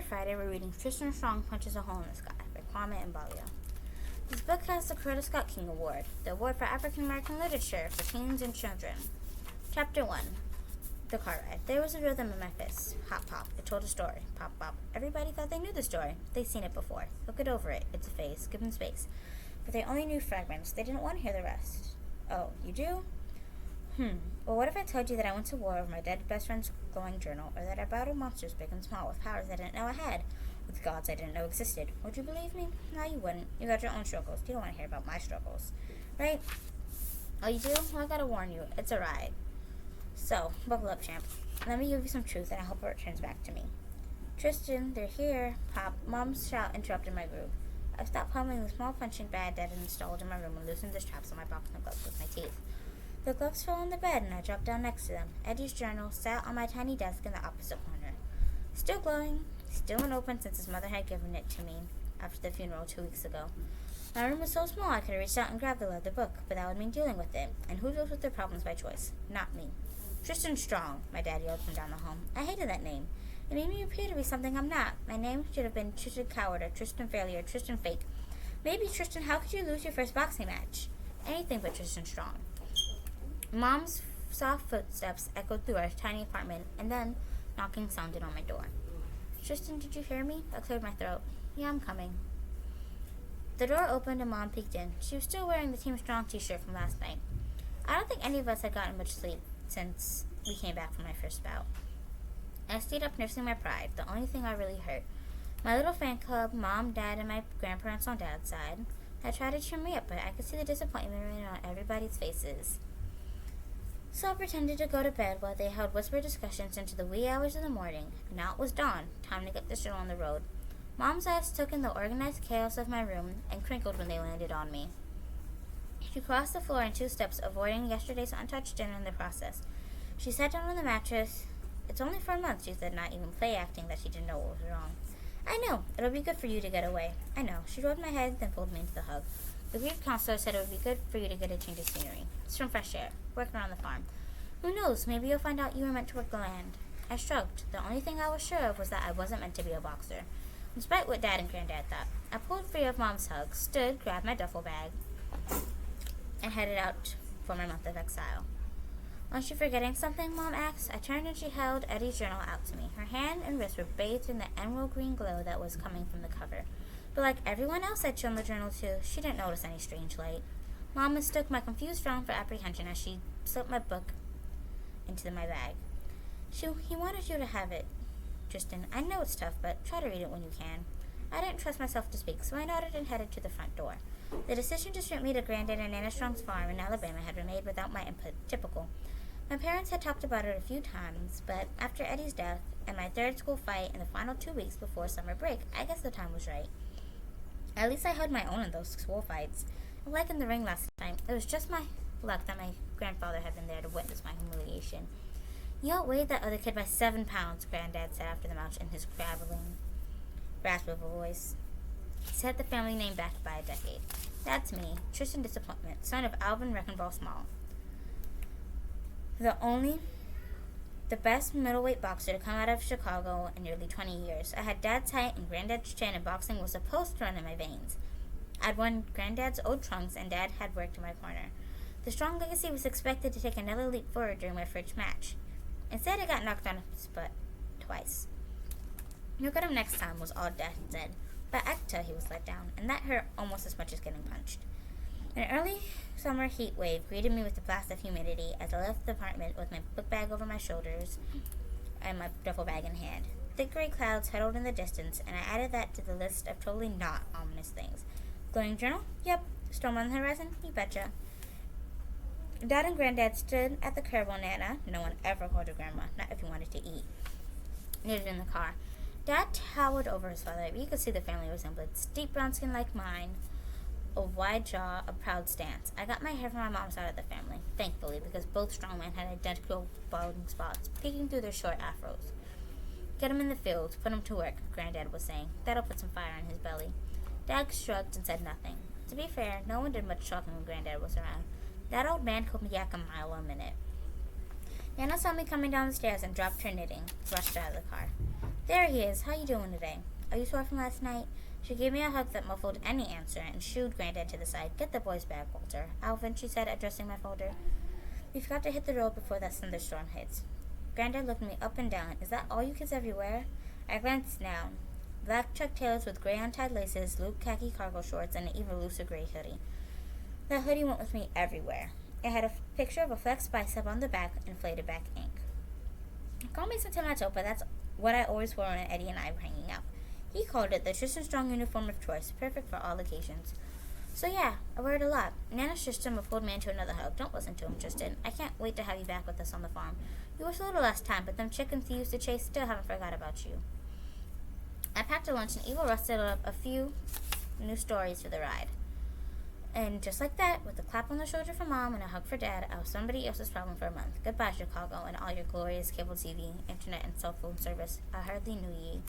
Friday, we're reading Tristan Strong Punches a Hole in the Sky by Kwame and Balio. This book has the Curtis Scott King Award, the award for African American literature for teens and children. Chapter 1. The car ride. There was a rhythm in my fists. Hop, pop. It told a story. Pop, pop. Everybody thought they knew the story. They'd seen it before. They'll get over it. It's a phase. Give them space. But they only knew fragments. They didn't want to hear the rest. Oh, you do? Well, what if I told you that I went to war with my dead best friend's glowing journal, or that I battled monsters big and small with powers I didn't know I had, with gods I didn't know existed? Would you believe me? No, you wouldn't. You got your own struggles. You don't want to hear about my struggles, right? Oh, you do? Well, I gotta warn you, it's a ride. So, buckle up, champ. Let me give you some truth, and I hope it returns back to me. Tristan, they're here. Pop. Mom's shout interrupted my groove. I stopped pummeling the small punching bag that had installed in my room and loosened the straps on my boxing gloves with my teeth. The gloves fell on the bed, and I dropped down next to them. Eddie's journal sat on my tiny desk in the opposite corner. Still glowing, still unopened since his mother had given it to me after the funeral 2 weeks ago. My room was so small I could have reached out and grabbed the leather book, but that would mean dealing with it. And who deals with their problems by choice? Not me. Tristan Strong, my dad yelled from down the hall. I hated that name. It made me appear to be something I'm not. My name should have been Tristan Coward or Tristan Failure or Tristan Fake. Maybe Tristan, how could you lose your first boxing match? Anything but Tristan Strong. Mom's soft footsteps echoed through our tiny apartment, and then knocking sounded on my door. Tristan, did you hear me? I cleared my throat. Yeah, I'm coming. The door opened and Mom peeked in. She was still wearing the Team Strong t-shirt from last night. I don't think any of us had gotten much sleep since we came back from my first bout. I stayed up nursing my pride, the only thing I really hurt. My little fan club, Mom, Dad, and my grandparents on Dad's side had tried to cheer me up, but I could see the disappointment written on everybody's faces. So I pretended to go to bed while they held whispered discussions into the wee hours of the morning. Now it was dawn, time to get the show on the road. Mom's eyes took in the organized chaos of my room and crinkled when they landed on me. She crossed the floor in 2 steps, avoiding yesterday's untouched dinner in the process. She sat down on the mattress. It's only for a month, she said, not even play acting that she didn't know what was wrong. I know. It'll be good for you to get away. I know. She rubbed my head, then pulled me into the hug. The grief counselor said it would be good for you to get a change of scenery. It's from fresh air. Working around the farm. Who knows? Maybe you'll find out you were meant to work the land. I shrugged. The only thing I was sure of was that I wasn't meant to be a boxer. Despite what Dad and Granddad thought, I pulled free of Mom's hug, stood, grabbed my duffel bag, and headed out for my month of exile. Aren't you forgetting something? Mom asked. I turned and she held Eddie's journal out to me. Her hand and wrist were bathed in the emerald green glow that was coming from the cover. But like everyone else I'd shown the journal to, she didn't notice any strange light. Mom mistook my confused frown for apprehension as she slipped my book into my bag. He wanted you to have it, Tristan. I know it's tough, but try to read it when you can. I didn't trust myself to speak, so I nodded and headed to the front door. The decision to ship me to Granddad and Nana Strong's farm in Alabama had been made without my input. Typical. My parents had talked about it a few times, but after Eddie's death and my third school fight in the final 2 weeks before summer break, I guess the time was right. At least I held my own in those school fights. Like in the ring last time, it was just my luck that my grandfather had been there to witness my humiliation. You outweighed that other kid by 7 pounds, Granddad said after the match in his rasp of a voice. He set the family name back by a decade. That's me, Tristan Disappointment, son of Alvin Reckonball Small. The best middleweight boxer to come out of Chicago in nearly 20 years. I had Dad's height and Granddad's chin, and boxing was supposed to run in my veins. I'd worn Granddad's old trunks, and Dad had worked in my corner. The Strong legacy was expected to take another leap forward during my first match. Instead, I got knocked on his butt twice. Look at him next time, was all Dad said. But I could tell he was let down, and that hurt almost as much as getting punched. An early summer heat wave greeted me with a blast of humidity as I left the apartment with my book bag over my shoulders and my duffel bag in hand. Thick gray clouds huddled in the distance, and I added that to the list of totally not ominous things. Glowing journal? Yep. Storm on the horizon? You betcha. Dad and Granddad stood at the curb while Nana, no one ever called her grandma, not if you wanted to eat, knitted in the car. Dad towered over his father, but you could see the family resemblance. Deep brown skin like mine, a wide jaw, a proud stance. I got my hair from my mom's side of the family, thankfully, because both strongmen had identical balding spots peeking through their short afros. Get him in the field, put him to work, Granddad was saying. That'll put some fire in his belly. Dad shrugged and said nothing. To be fair, no one did much talking when Granddad was around. That old man could yak a mile a minute. Nana saw me coming down the stairs and dropped her knitting, rushed out of the car. There he is. How you doing today? Are you sore from last night? She gave me a hug that muffled any answer and shooed Granddad to the side. Get the boys back, Walter. Alvin, she said, addressing my folder. We've got to hit the road before that thunderstorm hits. Granddad looked me up and down. Is that all you kids everywhere? I glanced down. Black Chuck Taylors with gray untied laces, looped khaki cargo shorts, and an even looser gray hoodie. That hoodie went with me everywhere. It had a picture of a flexed bicep on the back, inflated back ink. Call me sentimental, but that's what I always wore when Eddie and I were hanging out. He called it the Tristan Strong uniform of choice, perfect for all occasions. So yeah, I wear it a lot. Nana shushed him and pulled me into another hug. Don't listen to him, Tristan. I can't wait to have you back with us on the farm. You were so little last time, but them chickens you used to chase still haven't forgot about you. I packed a lunch and Evil rustled up a few new stories for the ride. And just like that, with a clap on the shoulder for Mom and a hug for Dad, I was somebody else's problem for a month. Goodbye, Chicago, and all your glorious cable TV, internet, and cell phone service. I hardly knew ye.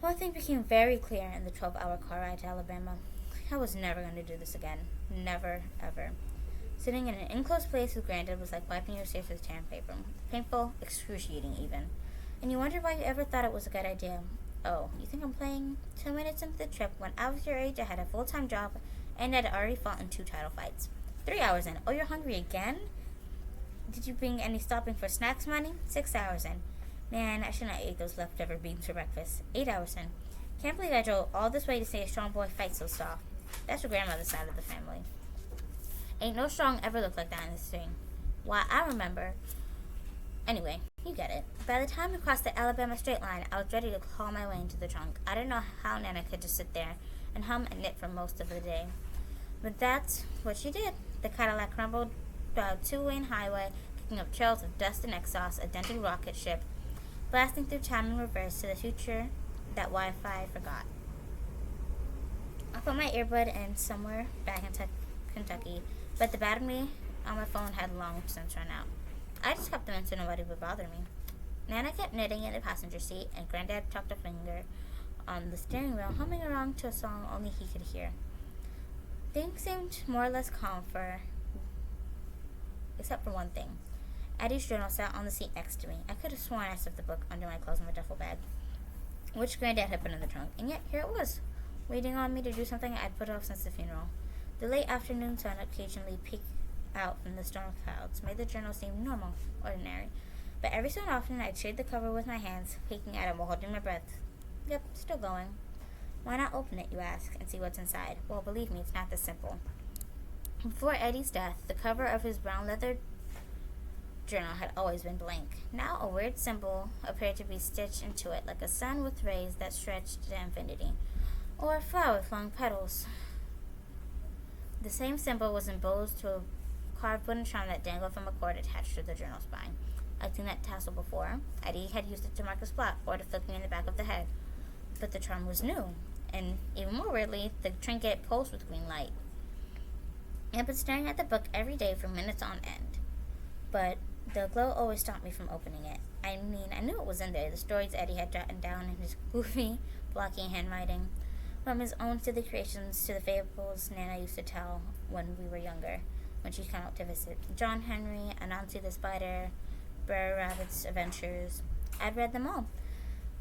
One thing became very clear in the 12-hour car ride to Alabama. I was never going to do this again. Never, ever. Sitting in an enclosed place with Granddad was like wiping your face with sandpaper. Painful, excruciating even. And you wonder why you ever thought it was a good idea. Oh, you think I'm playing? 2 minutes into the trip, when I was your age, I had a full-time job, and I'd already fought in 2 title fights. 3 hours in. Oh, you're hungry again? Did you bring any stopping for snacks money? 6 hours in. Man, I shouldn't have ate those leftover beans for breakfast. 8 hours in. Can't believe I drove all this way to see a strong boy fight so soft. That's your grandmother's side of the family. Ain't no strong ever looked like that in this thing. Why, I remember. Anyway, you get it. By the time we crossed the Alabama straight line, I was ready to claw my way into the trunk. I didn't know how Nana could just sit there and hum and knit for most of the day. But that's what she did. The Cadillac rumbled down a 2-lane highway, kicking up trails of dust and exhaust, a dented rocket ship, blasting through time in reverse to the future that Wi-Fi forgot. I put my earbud in somewhere back in Kentucky, but the battery on my phone had long since run out. I just kept them in so nobody would bother me. Nana kept knitting in the passenger seat, and Granddad tucked a finger on the steering wheel, humming along to a song only he could hear. Things seemed more or less calm except for one thing. Eddie's journal sat on the seat next to me. I could have sworn I stuffed the book under my clothes in my duffel bag, which Granddad had put in the trunk, and yet here it was, waiting on me to do something I'd put off since the funeral. The late afternoon sun occasionally peeked out from the storm clouds made the journal seem normal, ordinary. But every so often I'd shade the cover with my hands, peeking at it while holding my breath. Yep, still going. Why not open it, you ask, and see what's inside? Well, believe me, it's not this simple. Before Eddie's death, the cover of his brown leather journal had always been blank. Now a weird symbol appeared to be stitched into it, like a sun with rays that stretched to infinity, or a flower with long petals. The same symbol was embossed to a carved wooden charm that dangled from a cord attached to the journal spine. I'd seen that tassel before. Eddie had used it to mark a spot or to flick me in the back of the head. But the charm was new, and even more weirdly, the trinket pulsed with green light. I'd been staring at the book every day for minutes on end, but the glow always stopped me from opening it. I mean, I knew it was in there, the stories Eddie had jotted down in his goofy, blocky handwriting, from his own silly creations to the fables Nana used to tell when we were younger, when she'd come out to visit. John Henry, Anansi the Spider, Brer Rabbit's Adventures. I'd read them all.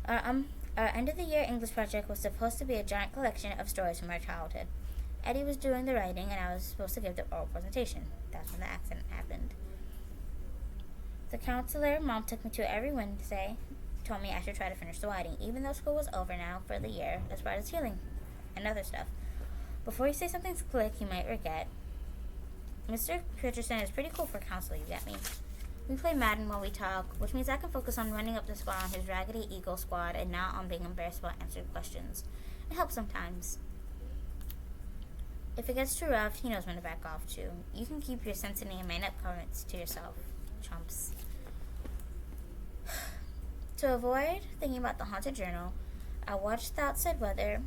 Our end-of-the-year English project was supposed to be a giant collection of stories from our childhood. Eddie was doing the writing, and I was supposed to give the oral presentation. That's when the accident happened. The counselor Mom took me to every Wednesday told me I should try to finish the writing, even though school was over now for the year, as far as healing and other stuff. Before you say something's slick, you might forget. Mr. Richardson is pretty cool for a counselor, you get me? We play Madden while we talk, which means I can focus on running up the squad on his Raggedy Eagle squad and not on being embarrassed about answering questions. It helps sometimes. If it gets too rough, he knows when to back off too. You can keep your sensitive and made-up comments to yourself, chumps. To avoid thinking about the haunted journal, I watched the outside weather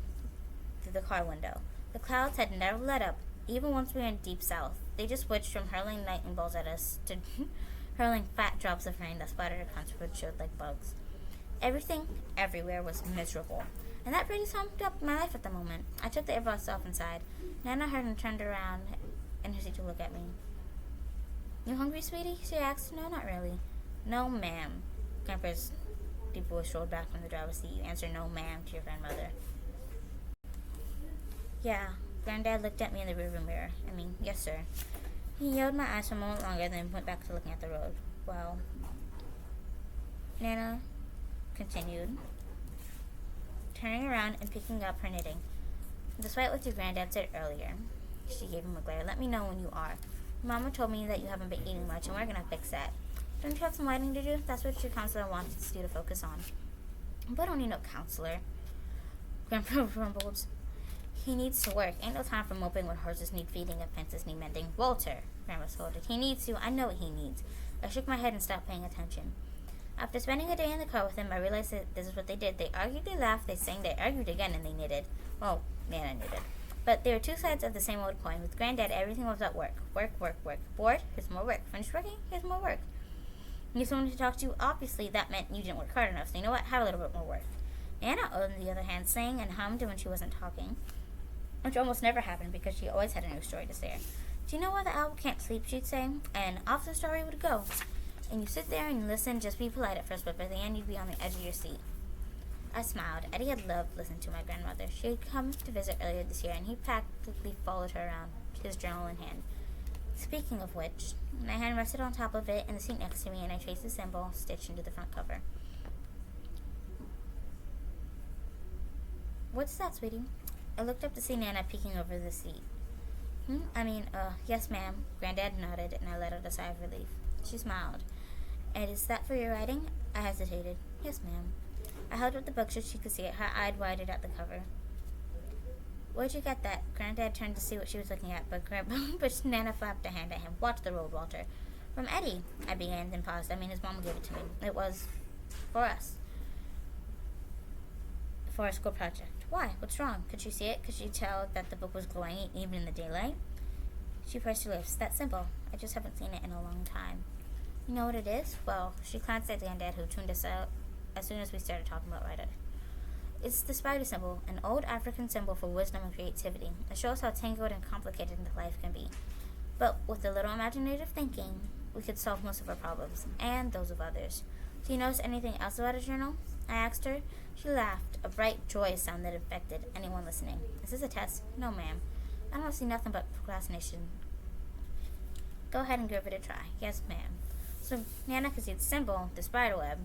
through the car window. The clouds had never let up, even once we were in deep south. They just switched from hurling lightning bolts at us to hurling fat drops of rain that splattered across the road like bugs. Everything, everywhere, was miserable, and that pretty summed up my life at the moment. I took the earbuds off inside. Nana heard and turned around in her seat to look at me. You hungry, sweetie? She asked. No, not really. No, ma'am. Grandpa's deep voice rolled back from the driver's seat. You answer no, ma'am, to your grandmother. Yeah. Granddad looked at me in the rearview mirror. Yes, sir. He held my eyes for a moment longer, then went back to looking at the road. Well, Nana continued, turning around and picking up her knitting. Despite what your granddad said earlier, she gave him a glare. Let me know when you are. Mama told me that you haven't been eating much, and we're going to fix that. Don't you have some writing to do? That's what your counselor wants you to focus on. But I don't need no counselor. Grandpa rumbled. He needs to work. Ain't no time for moping when horses need feeding and fences need mending. Walter, Grandma scolded. He needs to. I know what he needs. I shook my head and stopped paying attention. After spending a day in the car with him, I realized that this is what they did. They argued, they laughed, they sang, they argued again, and they knitted. Well, Nana knitted. But there were two sides of the same old coin. With Granddad, everything was about work. Work, work, work. Bored? Here's more work. Finished working? Here's more work. You need someone to talk to? Obviously, that meant you didn't work hard enough. So you know what? Have a little bit more work. Nana, on the other hand, sang and hummed when she wasn't talking, which almost never happened because she always had a new story to say. Do you know why the owl can't sleep, she'd say? And off the story would go. And you sit there and you listen, just be polite at first, but by the end you'd be on the edge of your seat. I smiled. Eddie had loved listening to my grandmother. She had come to visit earlier this year, and he practically followed her around, his journal in hand. Speaking of which, my hand rested on top of it in the seat next to me, and I traced the symbol stitched into the front cover. What's that, sweetie? I looked up to see Nana peeking over the seat. Yes, ma'am. Granddad nodded, and I let out a sigh of relief. She smiled. And is that for your writing? I hesitated. Yes, ma'am. I held up the book so she could see it, her eye widened at the cover. Where'd you get that? Granddad turned to see what she was looking at, but Nana flapped a hand at him. Watch the road, Walter. From Eddie, I began, then paused. His mom gave it to me. It was for us. For a school project. Why? What's wrong? Could she see it? Could she tell that the book was glowing even in the daylight? She pursed her lips. That's simple. I just haven't seen it in a long time. You know what it is? Well, she glanced at Granddad, who tuned us out as soon as we started talking about writing. It's the spider symbol, an old African symbol for wisdom and creativity. It shows how tangled and complicated life can be. But with a little imaginative thinking, we could solve most of our problems, and those of others. Do you notice anything else about a journal? I asked her. She laughed, a bright, joyous sound that affected anyone listening. Is this a test? No, ma'am. I don't see nothing but procrastination. Go ahead and give it a try. Yes, ma'am. So Nana could see the symbol, the spider web,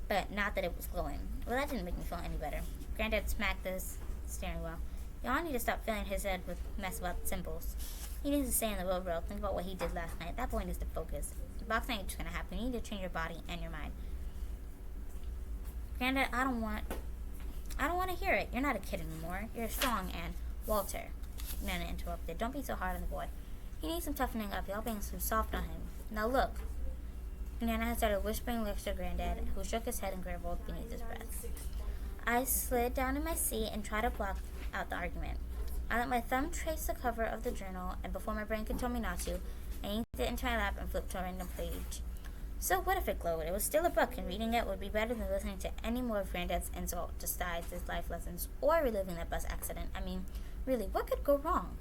but not that it was glowing. Well, that didn't make me feel any better. Granddad smacked the steering wheel. Y'all need to stop filling his head with mess about symbols. He needs to stay in the real world. Think about what he did last night. That boy needs to focus. The box ain't just gonna happen. You need to train your body and your mind. Granddad, I don't want to hear it. You're not a kid anymore. You're strong, and Walter, Nana interrupted. Don't be so hard on the boy. He needs some toughening up. Y'all being so soft on him. Now look. Nana had started whispering lyrics to Granddad, who shook his head and gurgled beneath his breath. I slid down in my seat and tried to block out the argument. I let my thumb trace the cover of the journal, and before my brain could tell me not to, I inked it into my lap and flipped to a random page. So what if it glowed? It was still a book, and reading it would be better than listening to any more of Granddad's insult, disguised as life lessons, or reliving that bus accident. Really, what could go wrong?